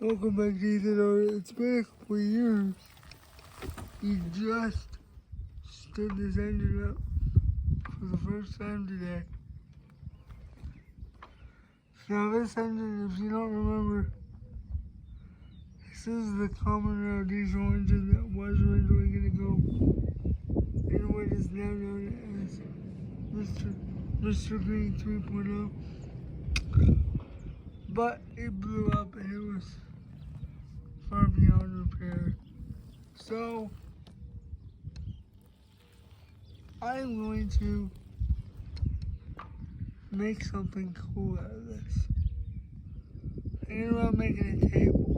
Welcome back to Ethan. It's been a couple years. He just stood this engine up for the first time today. Now this engine, if you don't remember, this is the common diesel engine that was originally going to go in what is now known as Mr. Green 3.0. But it blew up and it was far beyond repair. So I'm going to make something cool out of this. I'm thinking about making a table.